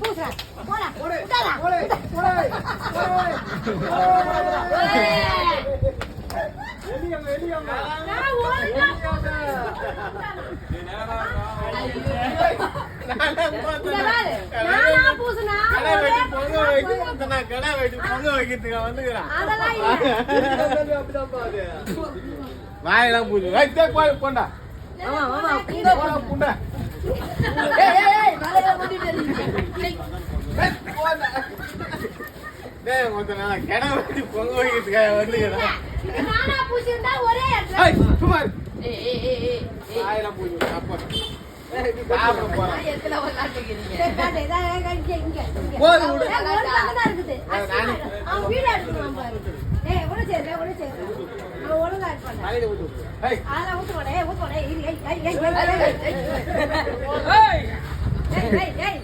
பூசுறா போடா போடு விடாதா போடு போடு எலியம்மா நான் ஓடுறேன் நானா பூசுனா கடை வெட்டி பொங்க வைக்கிறதுக்கு வந்துக்கிறான் அதெல்லாம் இல்ல அப்படிதான் பாரு வாயெல்லாம் பூஜை போண்டா ஆமா ஆமா போடா புண்டா ஏய் மலையில ஓடிட்டு டேய் மொத்தம் நான் கடை வெட்டி பொங்க வைக்கிறதுக்காக வந்துக்கிறான் நானா பூசினா ஒரே இடத்துல சுமார் ஏய் வாயெல்லாம் பூஜை அப்பா சாப்பிட போறான் நான் எத்தனை வரலாட்டுக்கிறீங்க காட்டு இதா இங்க போது விடு ஒழுங்கா இருக்குது அவன் வீடியோ எடுத்துறான் பாரு ஏய் ஒழுங்கா அவன் ஒழுங்கா இருப்பான் தலையில விட்டு ஏய் அதெல்லாம் ஊத்துவானே ஏய் ஏய் ஏய்